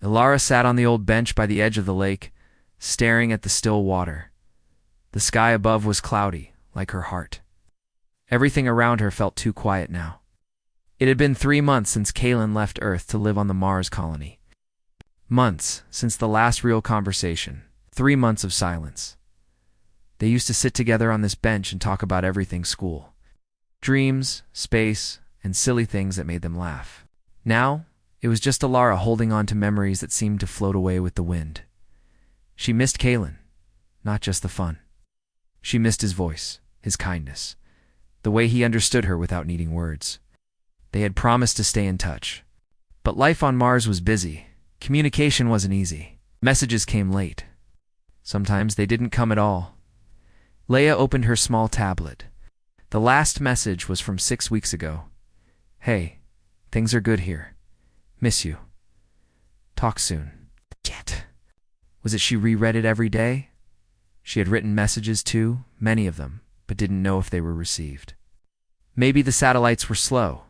Ilara sat on the old bench by the edge of the lake, staring at the still water. The sky above was cloudy, like her heart. Everything around her felt too quiet now. It had been 3 months since Kaylin left Earth to live on the Mars colony. Months since the last real conversation. 3 months of silence. They used to sit together on this bench and talk about everything school. Dreams, space, and silly things that made them laugh. Now, it was just Ilara holding on to memories that seemed to float away with the wind. She missed Kaylin, not just the fun. She missed his voice, his kindness, the way he understood her without needing words. They had promised to stay in touch. But life on Mars was busy. Communication wasn't easy. Messages came late. Sometimes they didn't come at all. Leia opened her small tablet. The last message was from 6 weeks ago. "Hey, things are good here. Miss you. Talk soon." Yet. Was it she reread it every day? She had written messages too, many of them, but didn't know if they were received. Maybe the satellites were slow.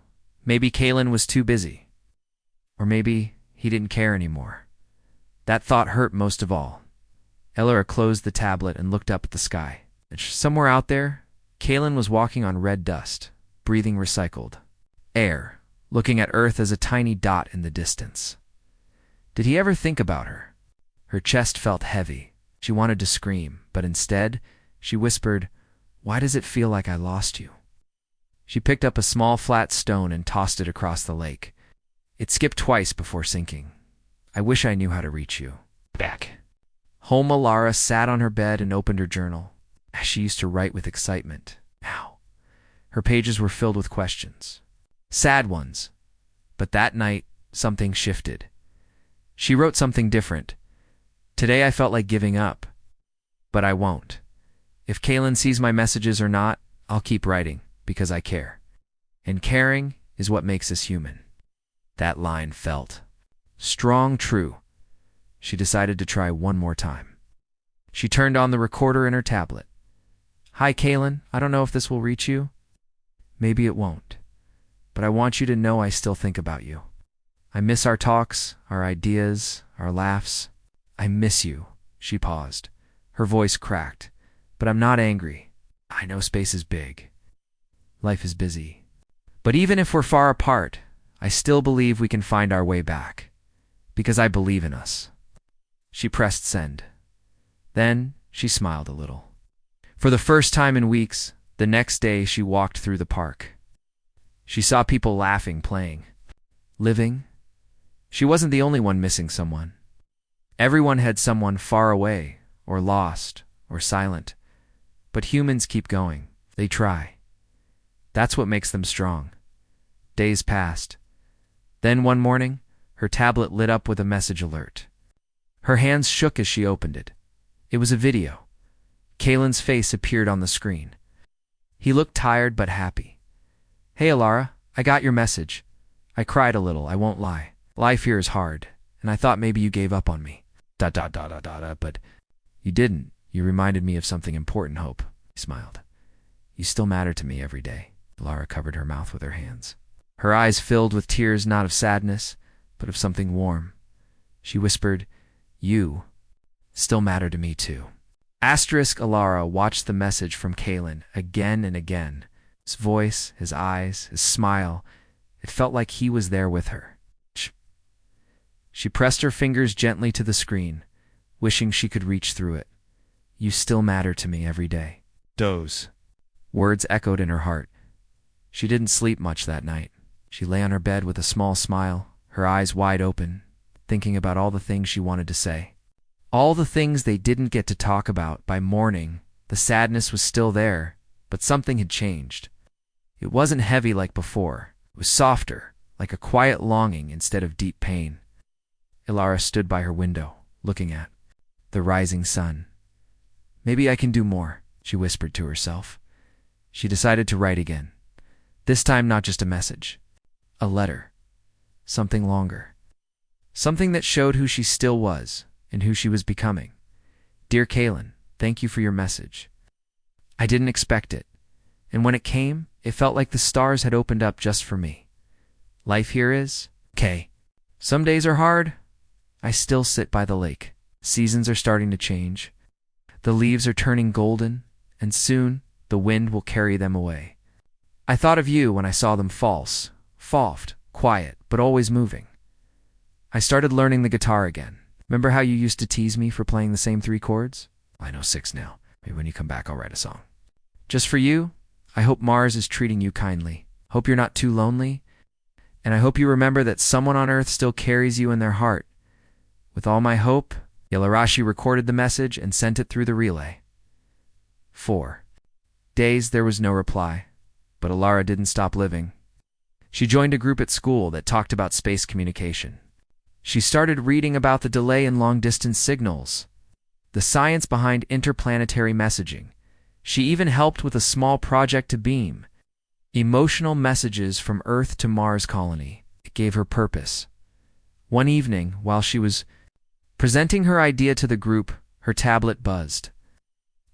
Maybe Kaylin was too busy. Or maybe he didn't care anymore. That thought hurt most of all. Ilara closed the tablet and looked up at the sky. Somewhere out there, Kaylin was walking on red dust, breathing recycled air, looking at Earth as a tiny dot in the distance. Did he ever think about her? Her chest felt heavy. She wanted to scream, but instead, she whispered, "Why does it feel like I lost you?" She picked up a small flat stone and tossed it across the lake. It skipped twice before sinking. "I wish I knew how to reach you." Back home, Ilara sat on her bed and opened her journal, as she used to write with excitement. Now, her pages were filled with questions. Sad ones. But that night, something shifted. She wrote something different. "Today I felt like giving up. But I won't. If Kaylin sees my messages or not, I'll keep writing, because I care. And caring is what makes us human." That line felt strong, true. She decided to try one more time. She turned on the recorder in her tablet. "Hi, Kaylin. I don't know if this will reach you. Maybe it won't. But I want you to know I still think about you. I miss our talks, our ideas, our laughs. I miss you." She paused. Her voice cracked. "But I'm not angry. I know space is big. Life is busy. But even if we're far apart, I still believe we can find our way back. Because I believe in us." She pressed send. Then she smiled a little. For the first time in weeks, the next day she walked through the park. She saw people laughing, playing, living. She wasn't the only one missing someone. Everyone had someone far away, or lost, or silent. But humans keep going. They try. That's what makes them strong. Days passed. Then one morning, her tablet lit up with a message alert. Her hands shook as she opened it. It was a video. Kaylin's face appeared on the screen. He looked tired but happy. "Hey, Ilara, I got your message. I cried a little, I won't lie. Life here is hard, and I thought maybe you gave up on me. But you didn't. You reminded me of something important, Hope." He smiled. "You still matter to me every day." Ilara covered her mouth with her hands. Her eyes filled with tears not of sadness, but of something warm. She whispered, "You still matter to me too." Ilara watched the message from Kaylin again and again. His voice, his eyes, his smile. It felt like he was there with her. She pressed her fingers gently to the screen, wishing she could reach through it. "You still matter to me every day." Doze. Words echoed in her heart. She didn't sleep much that night. She lay on her bed with a small smile, her eyes wide open, thinking about all the things she wanted to say. All the things they didn't get to talk about. By morning, the sadness was still there, but something had changed. It wasn't heavy like before. It was softer, like a quiet longing instead of deep pain. Ilara stood by her window, looking at the rising sun. "Maybe I can do more," she whispered to herself. She decided to write again. This time not just a message. A letter. Something longer. Something that showed who she still was and who she was becoming. "Dear Kaylin, thank you for your message. I didn't expect it, and when it came, it felt like the stars had opened up just for me. Life here is okay. Some days are hard, I still sit by the lake. Seasons are starting to change. The leaves are turning golden, and soon the wind will carry them away. I thought of you when I saw them false, soft, quiet, but always moving. I started learning the guitar again. Remember how you used to tease me for playing the same 3 chords? I know 6 now. Maybe when you come back I'll write a song. Just for you, I hope Mars is treating you kindly. Hope you're not too lonely. And I hope you remember that someone on Earth still carries you in their heart. With all my hope, Yalarashi recorded the message and sent it through the relay. 4 days there was no reply, but Alara didn't stop living. She joined a group at school that talked about space communication. She started reading about the delay in long-distance signals, the science behind interplanetary messaging. She even helped with a small project to beam emotional messages from Earth to Mars colony. It gave her purpose. One evening, while she was presenting her idea to the group, her tablet buzzed.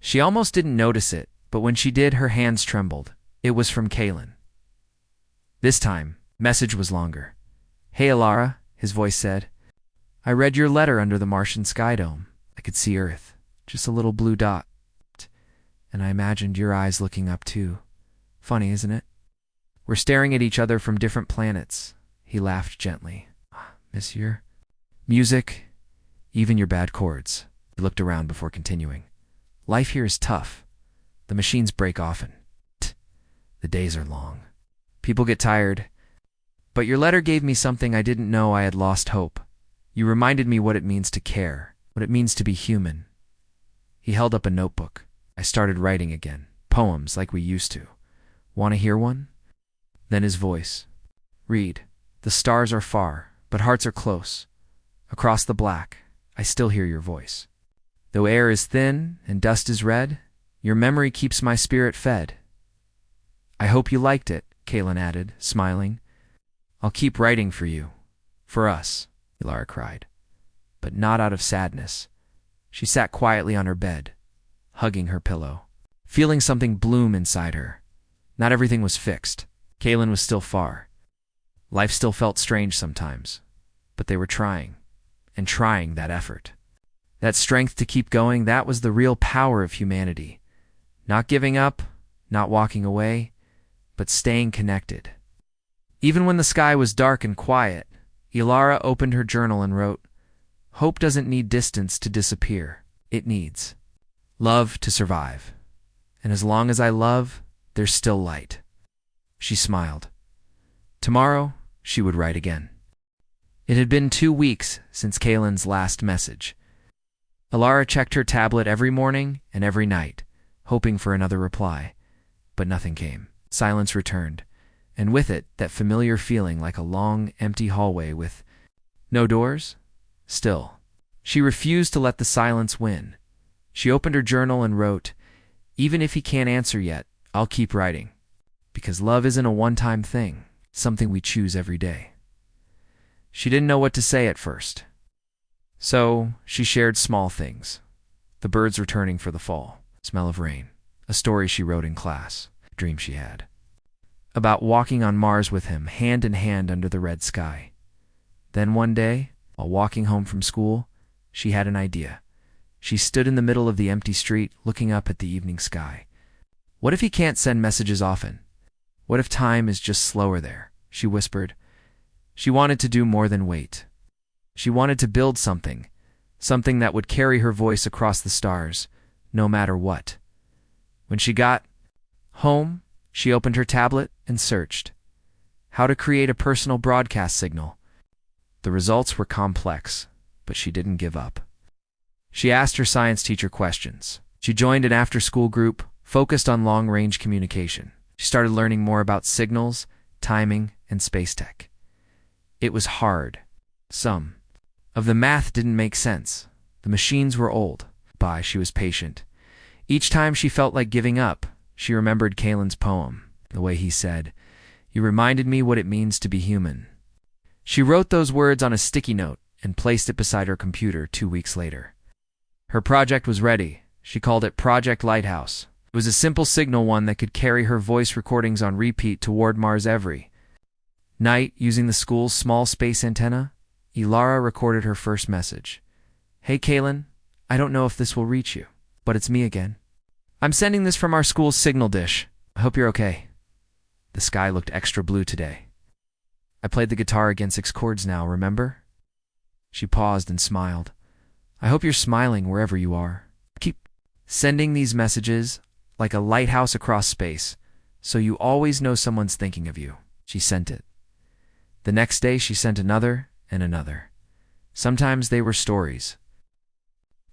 She almost didn't notice it, but when she did, her hands trembled. It was from Kalen. This time, message was longer. "Hey, Alara," his voice said. "I read your letter under the Martian sky dome. I could see Earth, just a little blue dot. And I imagined your eyes looking up too. Funny, isn't it? We're staring at each other from different planets." He laughed gently. "Miss your music, even your bad chords." He looked around before continuing. "Life here is tough. The machines break often. The days are long. People get tired. But your letter gave me something I didn't know. I had lost hope. You reminded me what it means to care, what it means to be human." He held up a notebook. "I started writing again, poems like we used to. Want to hear one?" Then his voice. "Read. The stars are far, but hearts are close. Across the black, I still hear your voice. Though air is thin and dust is red, your memory keeps my spirit fed." "I hope you liked it," Kalen added, smiling. "I'll keep writing for you. For us," Alara cried. But not out of sadness. She sat quietly on her bed, hugging her pillow, feeling something bloom inside her. Not everything was fixed. Kalen was still far. Life still felt strange sometimes. But they were trying, and trying that effort. That strength to keep going, that was the real power of humanity. Not giving up, not walking away, but staying connected. Even when the sky was dark and quiet, Alara opened her journal and wrote, "Hope doesn't need distance to disappear. It needs love to survive. And as long as I love, there's still light." She smiled. Tomorrow, she would write again. It had been 2 weeks since Kalen's last message. Alara checked her tablet every morning and every night, hoping for another reply. But nothing came. Silence returned, and with it that familiar feeling like a long, empty hallway with no doors. Still, she refused to let the silence win. She opened her journal and wrote, "Even if he can't answer yet, I'll keep writing. Because love isn't a one-time thing, it's something we choose every day." She didn't know what to say at first. So she shared small things. The birds returning for the fall, smell of rain, a story she wrote in class, a dream she had. About walking on Mars with him, hand in hand under the red sky. Then one day, while walking home from school, she had an idea. She stood in the middle of the empty street, looking up at the evening sky. What if he can't send messages often? What if time is just slower there? She whispered. She wanted to do more than wait. She wanted to build something that would carry her voice across the stars, no matter what. When she got home, she opened her tablet and searched. How to create a personal broadcast signal. The results were complex, but she didn't give up. She asked her science teacher questions. She joined an after-school group focused on long-range communication. She started learning more about signals, timing, and space tech. It was hard. Some of the math didn't make sense. The machines were old. But she was patient. Each time she felt like giving up, she remembered Kalen's poem, the way he said, "You reminded me what it means to be human." She wrote those words on a sticky note and placed it beside her computer 2 weeks later. Her project was ready. She called it Project Lighthouse. It was a simple signal one that could carry her voice recordings on repeat toward Mars every night using the school's small space antenna. Ilara recorded her first message. Hey, Kaylin, I don't know if this will reach you, but it's me again. I'm sending this from our school's signal dish. I hope you're okay. The sky looked extra blue today. I played the guitar again 6 chords now, remember? She paused and smiled. I hope you're smiling wherever you are. Keep sending these messages like a lighthouse across space, so you always know someone's thinking of you. She sent it. The next day she sent another and another. Sometimes they were stories.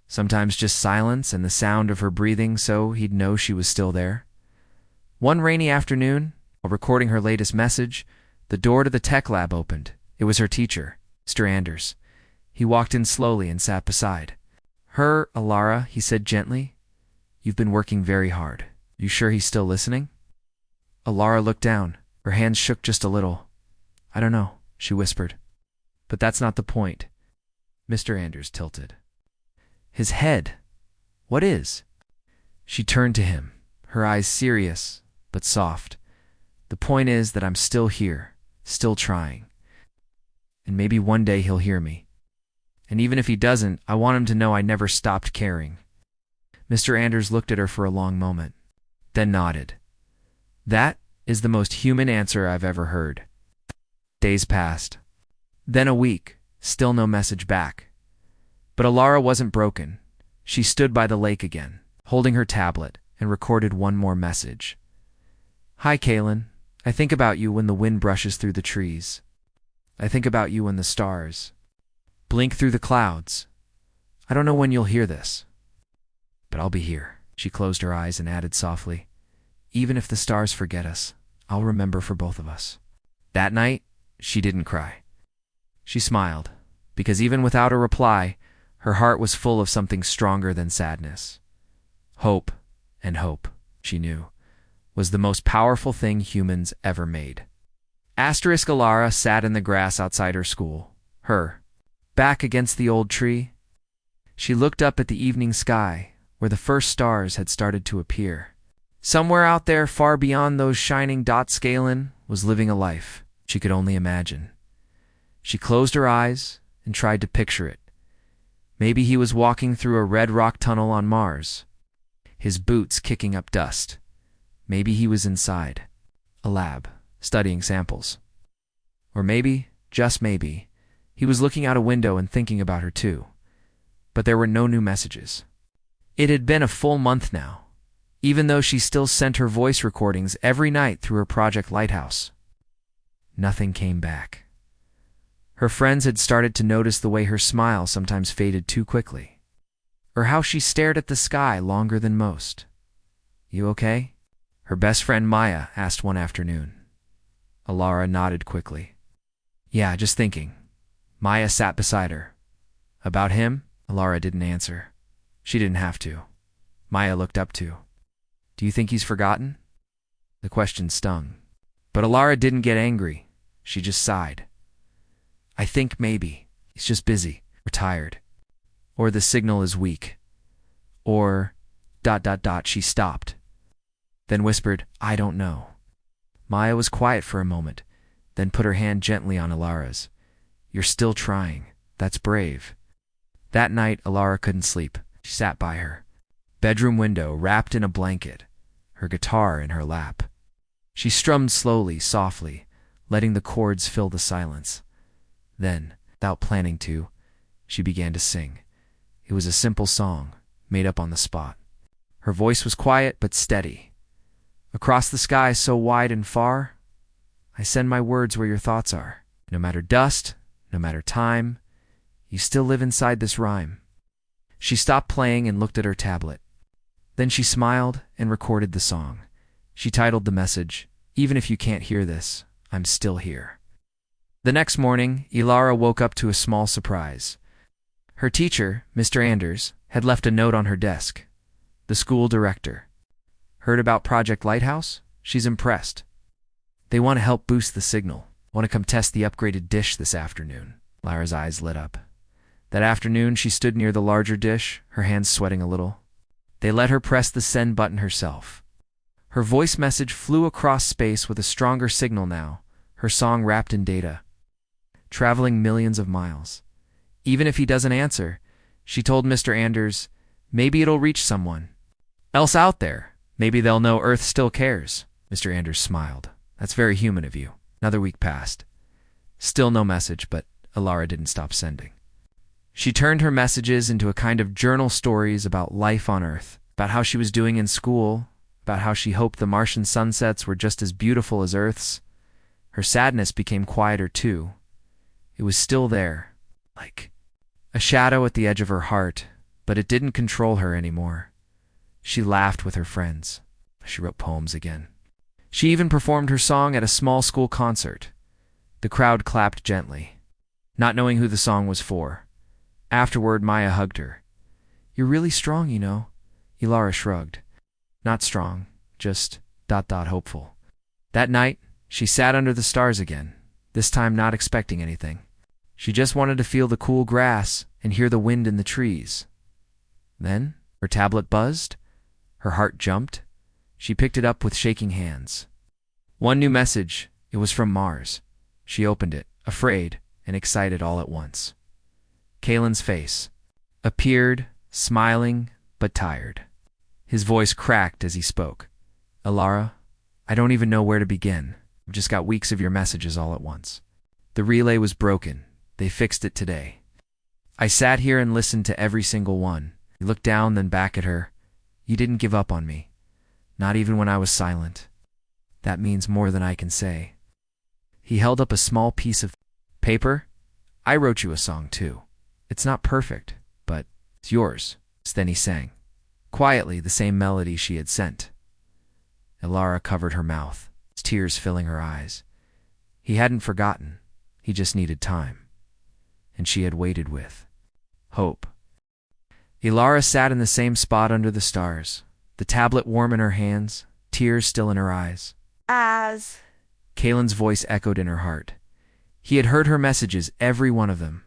Sometimes just silence and the sound of her breathing so he'd know she was still there. One rainy afternoon, while recording her latest message, the door to the tech lab opened. It was her teacher, Mr. Anders. He walked in slowly and sat beside her. Ilara, he said gently, you've been working very hard. You sure he's still listening? Ilara looked down. Her hands shook just a little. I don't know, she whispered. But that's not the point. Mr. Anders tilted. His head. What is? She turned to him, her eyes serious but soft. The point is that I'm still here, still trying. And maybe one day he'll hear me. And even if he doesn't, I want him to know I never stopped caring. Mr. Anders looked at her for a long moment, then nodded. That is the most human answer I've ever heard. Days passed. Then a week, still no message back. But Ilara wasn't broken. She stood by the lake again, holding her tablet, and recorded one more message. Hi, Kaylin. I think about you when the wind brushes through the trees. I think about you when the stars blink through the clouds. I don't know when you'll hear this, but I'll be here. She closed her eyes and added softly, even if the stars forget us, I'll remember for both of us. That night, she didn't cry. She smiled, because even without a reply, her heart was full of something stronger than sadness. Hope, and hope, she knew, was the most powerful thing humans ever made. Ilara sat in the grass outside her school, her back against the old tree. She looked up at the evening sky, where the first stars had started to appear. Somewhere out there, far beyond those shining dots, Galen was living a life she could only imagine. She closed her eyes and tried to picture it. Maybe he was walking through a red rock tunnel on Mars, his boots kicking up dust. Maybe he was inside a lab, studying samples. Or maybe, just maybe, he was looking out a window and thinking about her too. But there were no new messages. It had been a full month now, even though she still sent her voice recordings every night through her Project Lighthouse. Nothing came back. Her friends had started to notice the way her smile sometimes faded too quickly, or how she stared at the sky longer than most. You okay? Her best friend Maya asked one afternoon. Ilara nodded quickly. Yeah, just thinking. Maya sat beside her. About him? Ilara didn't answer. She didn't have to. Maya looked up too. Do you think he's forgotten? The question stung. But Ilara didn't get angry. She just sighed. I think maybe. He's just busy, or tired. Or the signal is weak. Or... ... She stopped. Then whispered, I don't know. Maya was quiet for a moment, then put her hand gently on Ilara's. You're still trying. That's brave. That night, Ilara couldn't sleep. She sat by her bedroom window, wrapped in a blanket, her guitar in her lap. She strummed slowly, softly, letting the chords fill the silence. Then, without planning to, she began to sing. It was a simple song, made up on the spot. Her voice was quiet but steady. Across the sky so wide and far, I send my words where your thoughts are. No matter dust, no matter time, you still live inside this rhyme. She stopped playing and looked at her tablet. Then she smiled and recorded the song. She titled the message, Even if you can't hear this, I'm still here. The next morning, Ilara woke up to a small surprise. Her teacher, Mr. Anders, had left a note on her desk. The school director. Heard about Project Lighthouse? She's impressed. They want to help boost the signal. Want to come test the upgraded dish this afternoon. Lara's eyes lit up. That afternoon, she stood near the larger dish, her hands sweating a little. They let her press the send button herself. Her voice message flew across space with a stronger signal now, her song wrapped in data. traveling millions of miles. Even if he doesn't answer, she told Mr. Anders, maybe it'll reach someone else out there. Maybe they'll know Earth still cares. Mr. Anders smiled. That's very human of you. Another week passed. Still no message, but Alara didn't stop sending. She turned her messages into a kind of journal stories about life on Earth, about how she was doing in school, about how she hoped the Martian sunsets were just as beautiful as Earth's. Her sadness became quieter too. It was still there, like a shadow at the edge of her heart, but it didn't control her anymore. She laughed with her friends. She wrote poems again. She even performed her song at a small school concert. The crowd clapped gently, not knowing who the song was for. Afterward, Maya hugged her. You're really strong, you know. Alara shrugged. Not strong, just ... hopeful. That night, she sat under the stars again, this time not expecting anything. She just wanted to feel the cool grass and hear the wind in the trees. Then, her tablet buzzed. Her heart jumped. She picked it up with shaking hands. One new message. It was from Mars. She opened it, afraid and excited all at once. Kalen's face appeared, smiling but tired. His voice cracked as he spoke. Alara, I don't even know where to begin. I've just got weeks of your messages all at once. The relay was broken. They fixed it today. I sat here and listened to every single one. He looked down, then back at her. You didn't give up on me. Not even when I was silent. That means more than I can say. He held up a small piece of paper. I wrote you a song too. It's not perfect, but it's yours. Then he sang, quietly, the same melody she had sent. Alara covered her mouth, tears filling her eyes. He hadn't forgotten. He just needed time. And she had waited with hope. Alara sat in the same spot under the stars, the tablet warm in her hands, tears still in her eyes. As Kalen's voice echoed in her heart. He had heard her messages, every one of them.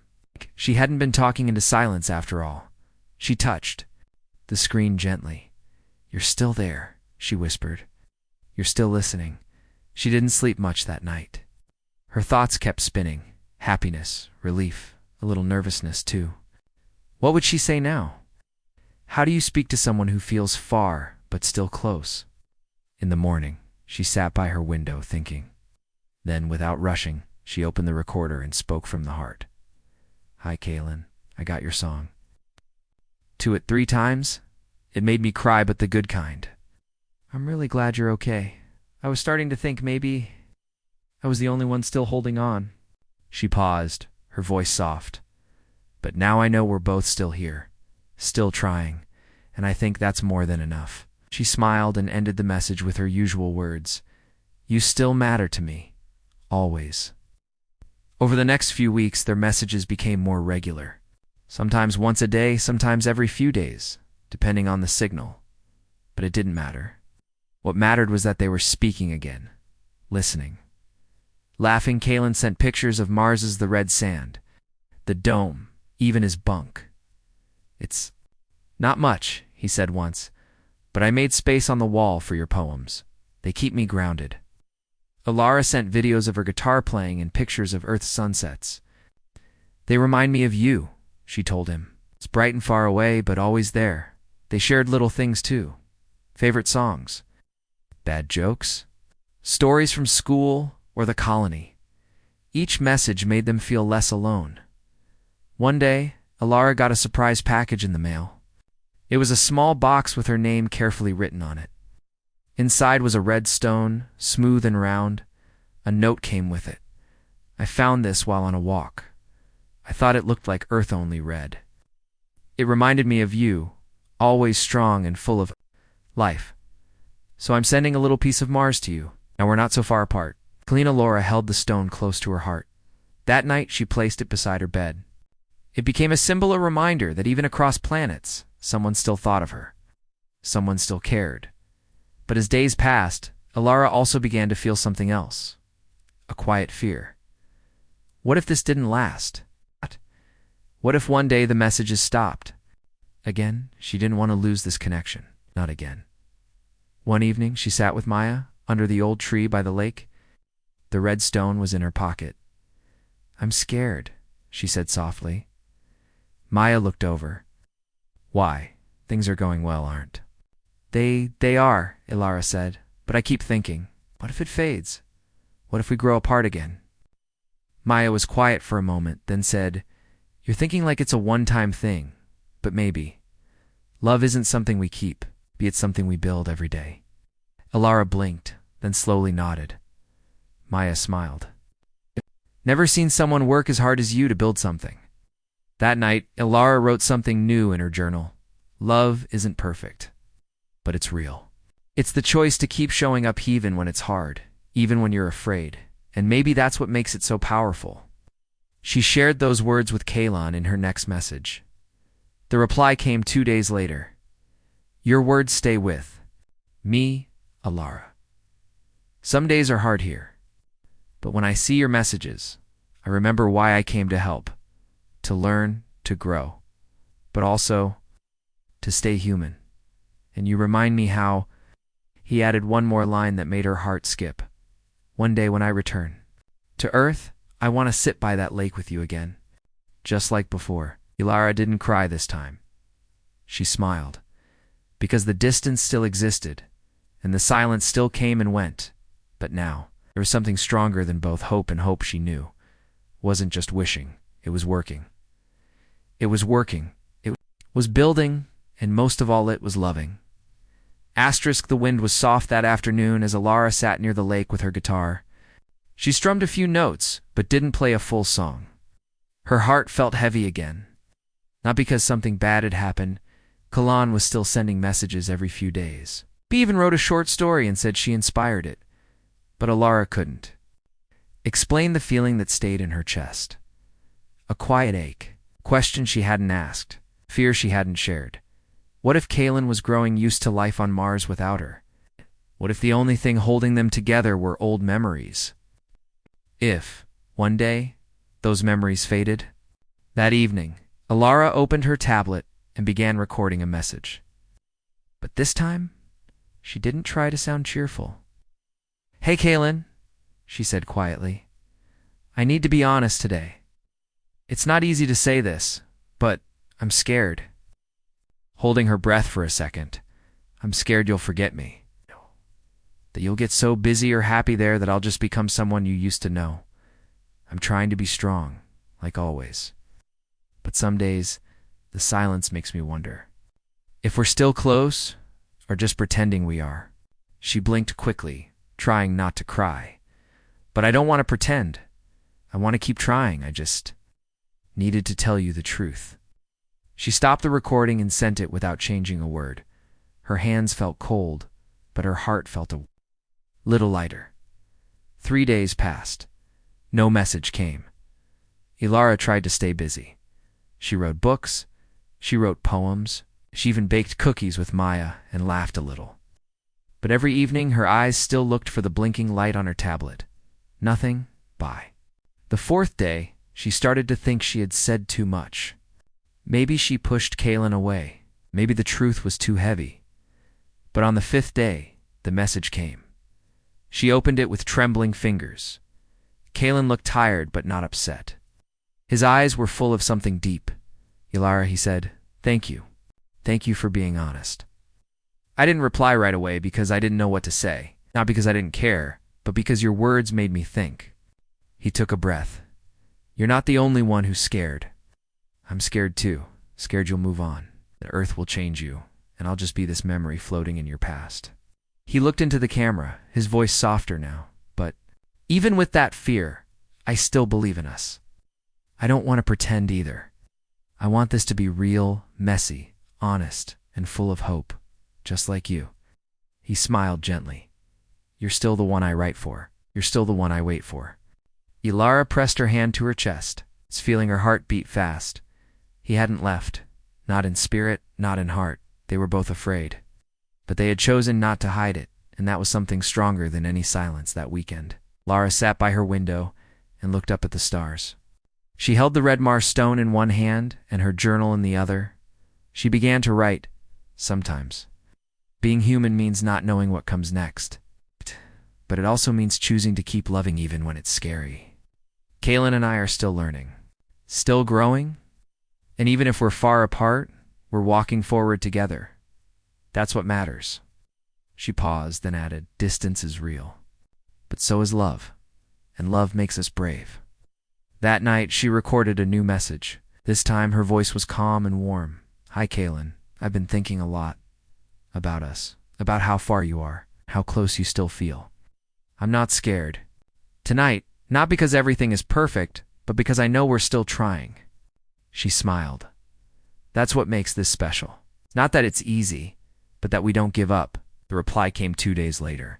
She hadn't been talking into silence after all. She touched the screen gently. You're still there, she whispered. You're still listening. She didn't sleep much that night. Her thoughts kept spinning. Happiness, relief, a little nervousness too. What would she say now? How do you speak to someone who feels far but still close? In the morning, she sat by her window thinking. Then, without rushing, she opened the recorder and spoke from the heart. Hi, Kalen. I got your song. To it 3 times. It made me cry, but the good kind. I'm really glad you're okay. I was starting to think maybe I was the only one still holding on. She paused, her voice soft. But now I know we're both still here, still trying, and I think that's more than enough. She smiled and ended the message with her usual words. You still matter to me. Always. Over the next few weeks, their messages became more regular. Sometimes once a day, sometimes every few days, depending on the signal. But it didn't matter. What mattered was that they were speaking again, listening. Laughing, Kalen sent pictures of Mars's the red sand, the dome, even his bunk. It's not much, he said once, but I made space on the wall for your poems. They keep me grounded. Alara sent videos of her guitar playing and pictures of Earth's sunsets. They remind me of you, she told him. It's bright and far away, but always there. They shared little things too. Favorite songs. Bad jokes. Stories from school or the colony. Each message made them feel less alone. One day, Alara got a surprise package in the mail. It was a small box with her name carefully written on it. Inside was a red stone, smooth and round. A note came with it. I found this while on a walk. I thought it looked like Earth-only red. It reminded me of you, always strong and full of life. So I'm sending a little piece of Mars to you. Now we're not so far apart. Kalina Laura held the stone close to her heart. That night, she placed it beside her bed. It became a symbol, a reminder that even across planets, someone still thought of her. Someone still cared. But as days passed, Alara also began to feel something else. A quiet fear. What if this didn't last? What if one day the messages stopped? Again, she didn't want to lose this connection. Not again. One evening, she sat with Maya under the old tree by the lake. The red stone was in her pocket. I'm scared, she said softly. Maya looked over. Why? Things are going well, aren't they are, Ilara said, but I keep thinking, what if it fades? What if we grow apart again? Maya was quiet for a moment, then said, You're thinking like it's a one-time thing, but maybe. Love isn't something we keep, be it something we build every day. Ilara blinked, then slowly nodded. Maya smiled. Never seen someone work as hard as you to build something. That night, Ilara wrote something new in her journal. Love isn't perfect, but it's real. It's the choice to keep showing up even when it's hard, even when you're afraid, and maybe that's what makes it so powerful. She shared those words with Kalon in her next message. The reply came 2 days later. Your words stay with me, Ilara. Some days are hard here, but when I see your messages, I remember why I came to help, to learn, to grow, but also to stay human. And you remind me how, he added one more line that made her heart skip. One day when I return to Earth, I want to sit by that lake with you again. Just like before. Ilara didn't cry this time. She smiled, because the distance still existed, and the silence still came and went. But now, there was something stronger than both hope and hope she knew. It wasn't just wishing, it was working. It was working. It was building, and most of all it was loving. The wind was soft that afternoon as Ilara sat near the lake with her guitar. She strummed a few notes, but didn't play a full song. Her heart felt heavy again. Not because something bad had happened. Kalon was still sending messages every few days. He even wrote a short story and said she inspired it. But Ilara couldn't explain the feeling that stayed in her chest. A quiet ache, question she hadn't asked, fear she hadn't shared. What if Kalon was growing used to life on Mars without her? What if the only thing holding them together were old memories? If, one day, those memories faded? That evening, Ilara opened her tablet and began recording a message. But this time, she didn't try to sound cheerful. Hey, Kalon, she said quietly. I need to be honest today. It's not easy to say this, but I'm scared. Holding her breath for a second, I'm scared you'll forget me. That you'll get so busy or happy there that I'll just become someone you used to know. I'm trying to be strong, like always. But some days, the silence makes me wonder if we're still close or just pretending we are. She blinked quickly, trying not to cry. But I don't want to pretend. I want to keep trying. I just needed to tell you the truth. She stopped the recording and sent it without changing a word. Her hands felt cold, but her heart felt a little lighter. 3 days passed. No message came. Ilara tried to stay busy. She wrote books, she wrote poems, she even baked cookies with Maya and laughed a little. But every evening her eyes still looked for the blinking light on her tablet. Nothing. Bye. The 4th day, she started to think she had said too much. Maybe she pushed Kalon away. Maybe the truth was too heavy. But on the 5th day, the message came. She opened it with trembling fingers. Kalon looked tired but not upset. His eyes were full of something deep. Ilara, he said, thank you. Thank you for being honest. I didn't reply right away because I didn't know what to say. Not because I didn't care, but because your words made me think. He took a breath. You're not the only one who's scared. I'm scared too. Scared you'll move on. The Earth will change you, and I'll just be this memory floating in your past. He looked into the camera, his voice softer now. But even with that fear, I still believe in us. I don't want to pretend either. I want this to be real, messy, honest, and full of hope, just like you. He smiled gently. You're still the one I write for. You're still the one I wait for. Ilara pressed her hand to her chest, feeling her heart beat fast. He hadn't left. Not in spirit, not in heart. They were both afraid. But they had chosen not to hide it, and that was something stronger than any silence that weekend. Lara sat by her window and looked up at the stars. She held the red Mars stone in one hand and her journal in the other. She began to write, sometimes. Being human means not knowing what comes next. But it also means choosing to keep loving even when it's scary. Kaylin and I are still learning, still growing, and even if we're far apart, we're walking forward together. That's what matters." She paused, then added, "Distance is real, but so is love, and love makes us brave." That night, she recorded a new message. This time, her voice was calm and warm. "Hi, Kaylin. I've been thinking a lot about us, about how far you are, how close you still feel. I'm not scared. Tonight, not because everything is perfect, but because I know we're still trying." She smiled. "That's what makes this special. Not that it's easy, but that we don't give up." The reply came 2 days later.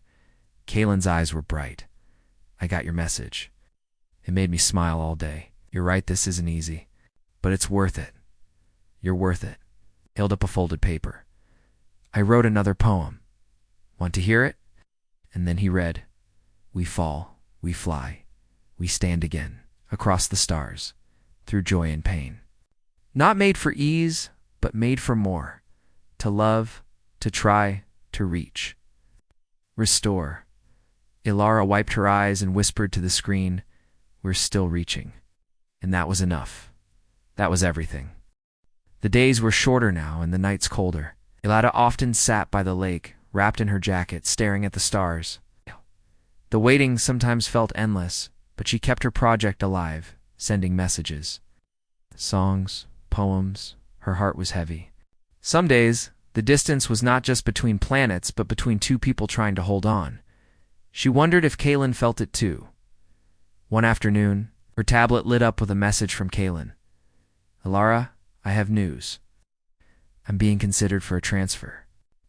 Kaylin's eyes were bright. "I got your message. It made me smile all day. You're right, this isn't easy, but it's worth it. You're worth it." Held up a folded paper. "I wrote another poem. Want to hear it?" And then he read, "We fall, we fly, we stand again, across the stars, through joy and pain. Not made for ease, but made for more. To love, to try, to reach. Restore." Ilara wiped her eyes and whispered to the screen, "We're still reaching." And that was enough. That was everything. The days were shorter now and the nights colder. Ilara often sat by the lake, wrapped in her jacket, staring at the stars. The waiting sometimes felt endless, but she kept her project alive, sending messages. Songs, poems, her heart was heavy. Some days, the distance was not just between planets, but between two people trying to hold on. She wondered if Kaylin felt it too. One afternoon, her tablet lit up with a message from Kaylin. "Ilara, I have news. I'm being considered for a transfer.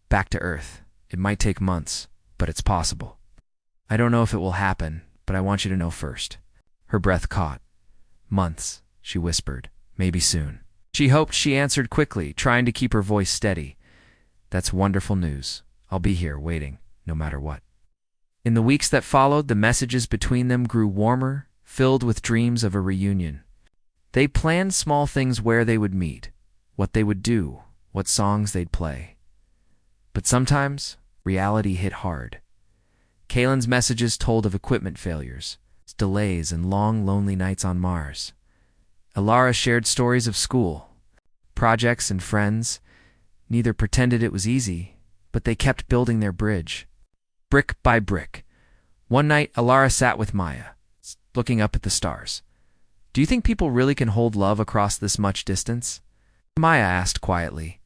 Back to Earth. It might take months, but it's possible. I don't know if it will happen, but I want you to know first." Her breath caught. "Months," she whispered. "Maybe soon." She hoped she answered quickly, trying to keep her voice steady. "That's wonderful news. I'll be here, waiting, no matter what." In the weeks that followed, the messages between them grew warmer, filled with dreams of a reunion. They planned small things: where they would meet, what they would do, what songs they'd play. But sometimes, reality hit hard. Kaylin's messages told of equipment failures, delays, and long, lonely nights on Mars. Ilara shared stories of school, projects, and friends. Neither pretended it was easy, but they kept building their bridge, brick by brick. One night, Ilara sat with Maya, looking up at the stars. "Do you think people really can hold love across this much distance?" Maya asked quietly.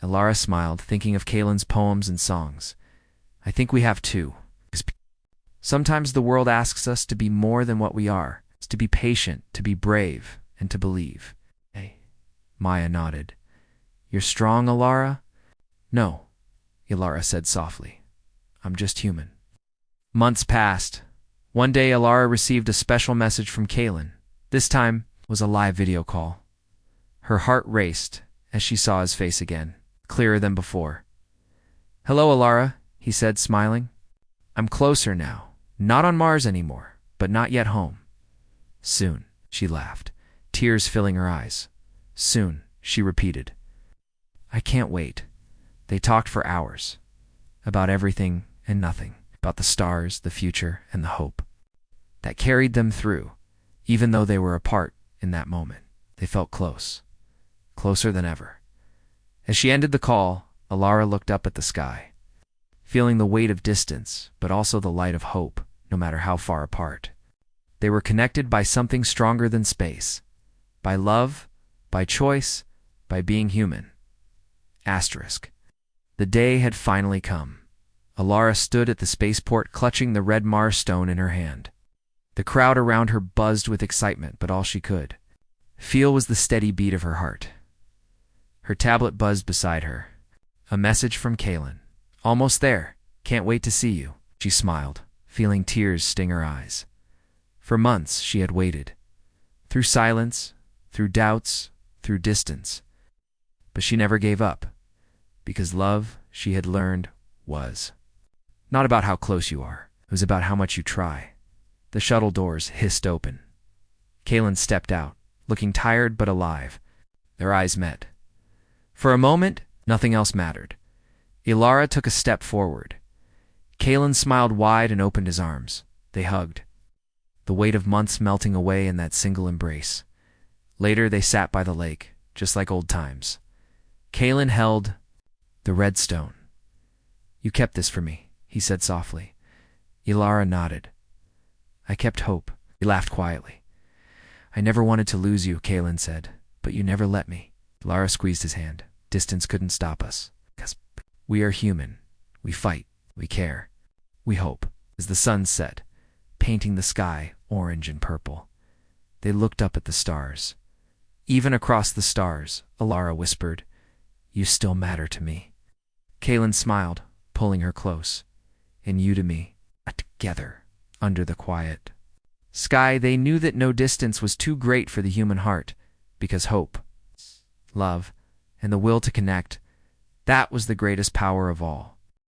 Ilara smiled, thinking of Kaylin's poems and songs. "I think we have too. Sometimes the world asks us to be more than what we are, to be patient, to be brave, and to believe." "Hey." Maya nodded. "You're strong, Ilara?" "No," Ilara said softly. "I'm just human." Months passed. One day, Ilara received a special message from Kaylin. This time was a live video call. Her heart raced as she saw his face again, clearer than before. "Hello, Ilara," he said, smiling. "I'm closer now. Not on Mars anymore, but not yet home." "Soon," she laughed, tears filling her eyes. "Soon," she repeated. "I can't wait." They talked for hours. About everything and nothing. About the stars, the future, and the hope that carried them through. Even though they were apart in that moment, they felt close. Closer than ever. As she ended the call, Ilara looked up at the sky, feeling the weight of distance, but also the light of hope, no matter how far apart. They were connected by something stronger than space. By love, by choice, by being human. Asterisk. The day had finally come. Ilara stood at the spaceport, clutching the red Mars stone in her hand. The crowd around her buzzed with excitement, but all she could feel was the steady beat of her heart. Her tablet buzzed beside her. A message from Kaylin. "Almost there. Can't wait to see you." She smiled, feeling tears sting her eyes. For months she had waited. Through silence, through doubts, through distance. But she never gave up. Because love, she had learned, was not about how close you are. It was about how much you try. The shuttle doors hissed open. Kaylin stepped out, looking tired but alive. Their eyes met. For a moment, nothing else mattered. Ilara took a step forward. Kaylin smiled wide and opened his arms. They hugged. the weight of months melting away in that single embrace. Later, they sat by the lake, just like old times. Kalen held the red stone. "You kept this for me," he said softly. Ilara nodded. "I kept hope." He laughed quietly. "I never wanted to lose you," Kalen said, "but you never let me." Ilara squeezed his hand. "Distance couldn't stop us. 'Cause we are human. We fight. We care. We hope." As the sun set, painting the sky orange and purple, they looked up at the stars. "Even across the stars," Ilara whispered, "you still matter to me." Kalen smiled, pulling her close. "And you to me, together, under the quiet sky." They knew that no distance was too great for the human heart, because hope, love, and the will to connect, that was the greatest power of all.